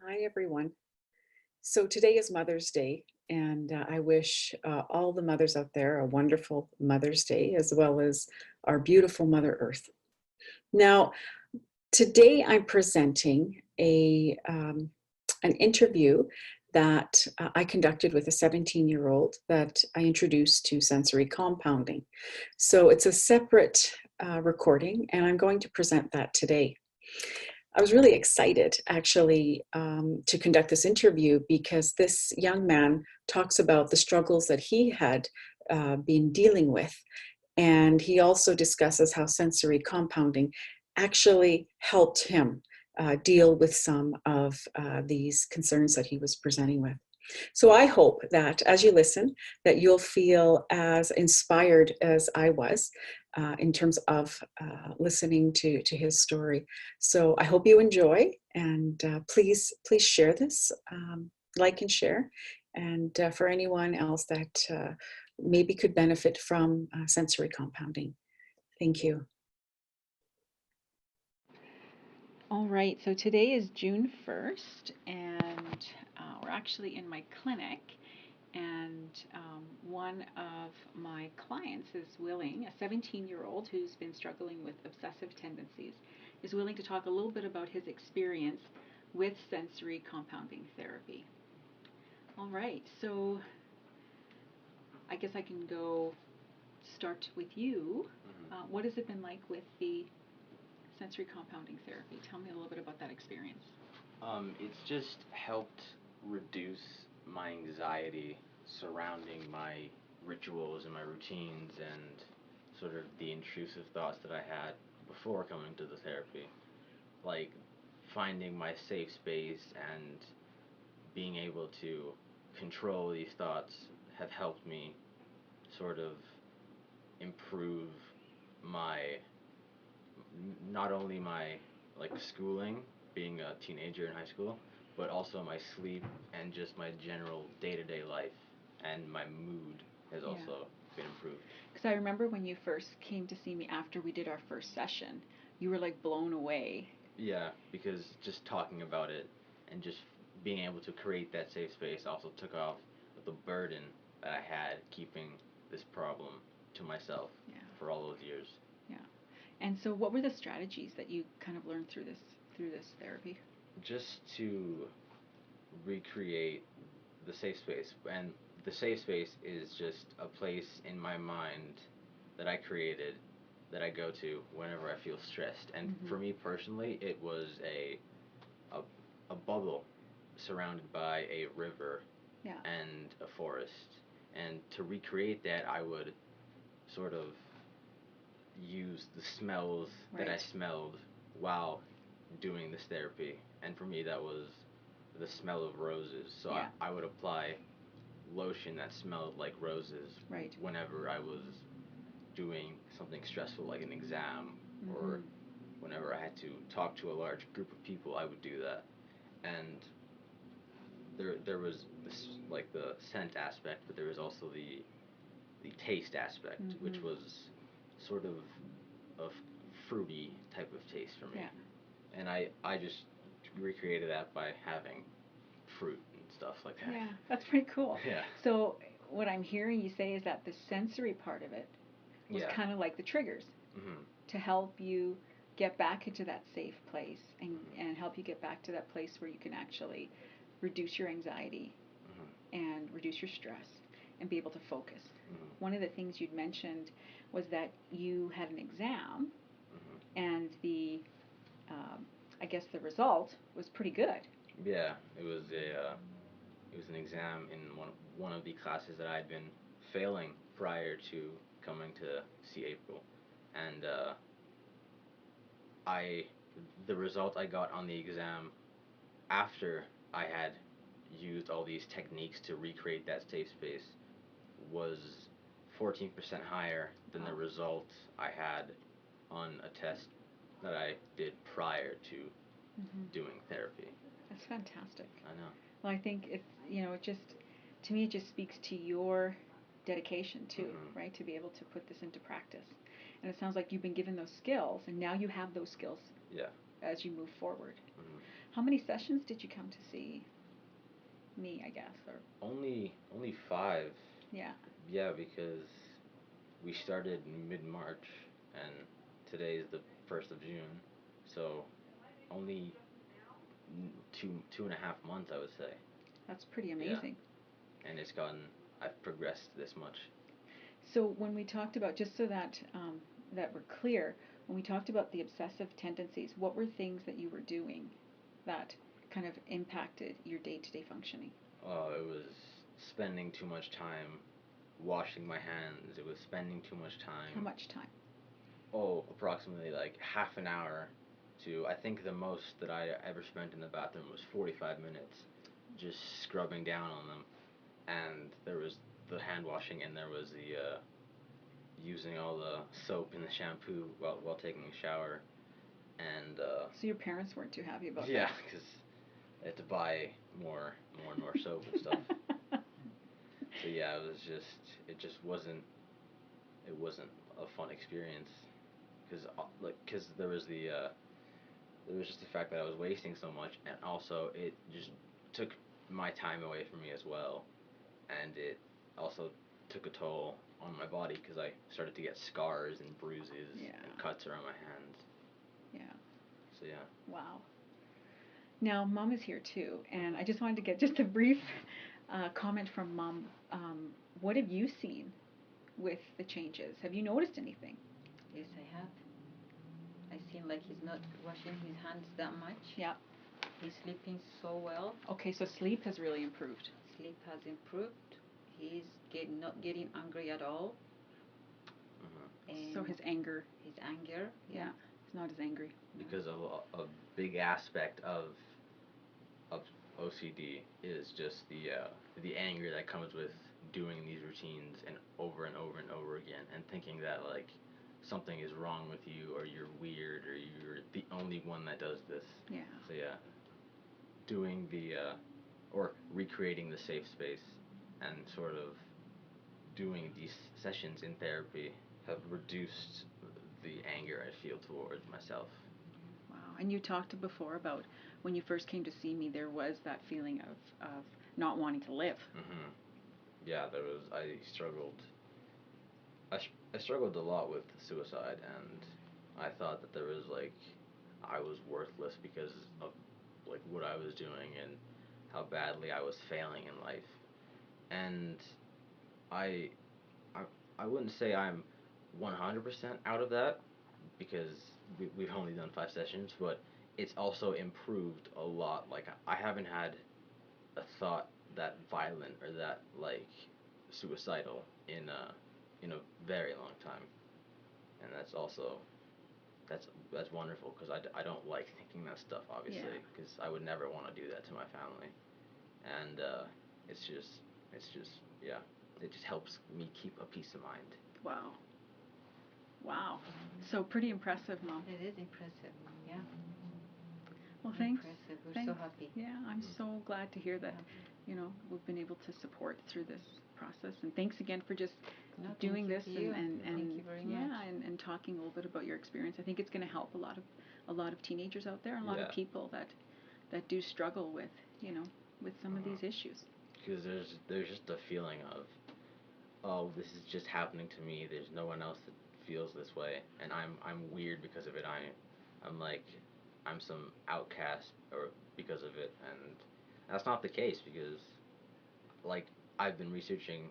Hi, everyone. So today is Mother's Day, and I wish all the mothers out there a wonderful Mother's Day, as well as our beautiful Mother Earth. Now, today I'm presenting an interview that I conducted with a 17-year-old that I introduced to sensory compounding. So it's a separate recording, and I'm going to present that today. I was really excited actually to conduct this interview because this young man talks about the struggles that he had been dealing with. And he also discusses how sensory compounding actually helped him deal with some of these concerns that he was presenting with. So I hope that as you listen, that you'll feel as inspired as I was in terms of listening to his story. So I hope you enjoy, and please share this, like and share, and for anyone else that maybe could benefit from sensory compounding. Thank you. All right, so today is June 1st, and we're actually in my clinic. And one of my clients is willing, a 17-year-old who's been struggling with obsessive tendencies, is willing to talk a little bit about his experience with sensory compounding therapy. All right, so I guess I can go start with you. What has it been like with the sensory compounding therapy? Tell me a little bit about that experience. It's just helped reduce my anxiety surrounding my rituals and my routines and sort of the intrusive thoughts that I had before coming to the therapy. Like finding my safe space and being able to control these thoughts have helped me sort of improve my not only my like schooling, being a teenager in high school, but also my sleep and just my general day-to-day life and my mood has Yeah. also been improved. Because I remember when you first came to see me after we did our first session, you were like blown away. Yeah, because just talking about it and just being able to create that safe space also took off the burden that I had keeping this problem to myself Yeah. for all those years. Yeah. And so what were the strategies that you kind of learned through this therapy? Just to recreate the safe space. And the safe space is just a place in my mind that I created that I go to whenever I feel stressed. And Mm-hmm. for me personally, it was a, a bubble surrounded by a river Yeah. and a forest. And to recreate that, I would sort of use the smells that I Right. smelled while doing this therapy. And for me, that was the smell of roses. So Yeah. I would apply lotion that smelled like roses Right. whenever I was doing something stressful like an exam, Mm-hmm. or whenever I had to talk to a large group of people, I would do that. And there was this like the scent aspect, but there was also the taste aspect, Mm-hmm. which was sort of a fruity type of taste for me. Yeah. And I just recreated that by having fruit and stuff like that. Yeah, that's pretty cool. Yeah. So what I'm hearing you say is that the sensory part of it was Yeah. kind of like the triggers Mhm. to help you get back into that safe place Mhm. and help you get back to that place where you can actually reduce your anxiety Mhm. and reduce your stress and be able to focus. Mhm. One of the things you'd mentioned was that you had an exam Mhm. and um, I guess the result was pretty good. Yeah, it was an exam in one of the classes that I'd been failing prior to coming to see April, and I the result I got on the exam after I had used all these techniques to recreate that safe space was 14% higher than the Wow. result I had on a test that I did prior to Mm-hmm. doing therapy. That's fantastic. I know. Well, I think it just, to me, it just speaks to your dedication too, Mhm. right? To be able to put this into practice. And it sounds like you've been given those skills, and now you have those skills Yeah. as you move forward. Mhm. How many sessions did you come to see me, I guess, or Only 5. yeah, Yeah, because we started mid-March and today is the 1st of June. So only 2.5 months, I would say. that's pretty Yeah, amazing. and I've progressed this much. So when we talked about, just so that that we're clear, when we talked about the obsessive tendencies, what were things that you were doing that kind of impacted your day-to-day functioning? It was spending too much time washing my hands. It was spending too much How time. much time? Oh, approximately like half an hour to, I think the most that I ever spent in the bathroom was 45 minutes just scrubbing down on them. And there was the hand washing, and there was the using all the soap and the shampoo while taking a shower. And So your parents weren't too happy about yeah, that. because I had to buy more and more soap and stuff. So yeah, it just wasn't a fun experience because cause there was just the fact that I was wasting so much, and also it just took my time away from me as well, and it also took a toll on my body because I started to get scars and bruises Yeah. and cuts around my hands. Yeah. So yeah. Wow. Now, Mom is here too, and I just wanted to get just a brief comment from Mom. What have you seen with the changes? Have you noticed anything? Yes, I have. I seem like he's not washing his hands that much. Yeah. He's sleeping so well. Okay, so sleep has really improved. Sleep has improved. He's not getting angry at all. Hmm. So his anger. His anger. Yeah. He's not as angry. Because of a big aspect of OCD is just the anger that comes with doing these routines and over again, and thinking that like something is wrong with you, or you're weird, or you're the only one that does this. Yeah. So yeah, doing the or recreating the safe space and sort of doing these sessions in therapy have reduced the anger I feel towards myself. Wow. And you talked before about when you first came to see me, there was that feeling of not wanting to live. Hmm. Yeah, there was. I struggled a lot with suicide, and I thought that there was like I was worthless because of like what I was doing and how badly I was failing in life. And I I, I wouldn't say I'm 100% out of that because we've only done 5 sessions, but it's also improved a lot. Like I haven't had a thought that violent or that like suicidal in a very long time, and that's wonderful because I don't like thinking that stuff, Yeah. obviously, because I would never want to do that to my family. And it's just yeah, it just helps me keep a peace of mind. Wow. Wow. So pretty impressive, Mom. It is impressive. Yeah. Well, thanks. Impressive. We're Thanks. so happy. Yeah, I'm so glad to hear that, we've been able to support through this process. And thanks again for just No, doing thank this you to you. and Thank you very yeah, much. and talking a little bit about your experience. I think it's going to help a lot of teenagers out there, and a lot of Yeah. people that do struggle with, with some of Uh-huh. these issues. Because there's just a feeling of, oh, this is just happening to me. There's no one else that feels this way, and I'm weird because of it. I'm like I'm some outcast or because of it, and that's not the case because like I've been researching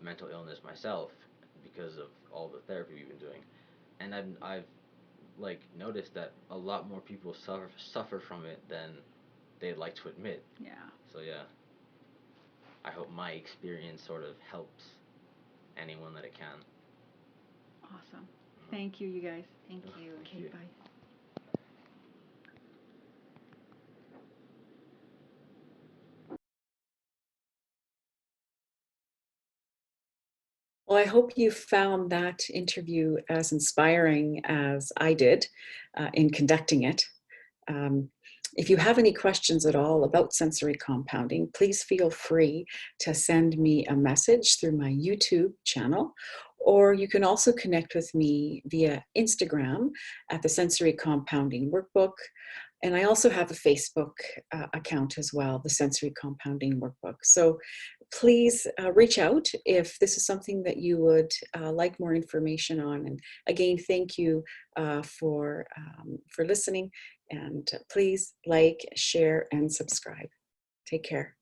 mental illness myself because of all the therapy we've been doing, and I've like noticed that a lot more people suffer from it than they'd like to admit. Yeah. So yeah, I hope my experience sort of helps anyone that it can. Awesome. Mhm. Thank you, you guys. Thank Yeah, you. thank Okay, you. bye. Well, I hope you found that interview as inspiring as I did in conducting it. Um, if you have any questions at all about sensory compounding, please feel free to send me a message through my YouTube channel Or you can also connect with me via Instagram at the Sensory Compounding Workbook. And I also have a Facebook account as well, the Sensory Compounding Workbook. So please reach out if this is something that you would like more information on. And again, thank you for listening. And please like, share, and subscribe. Take care.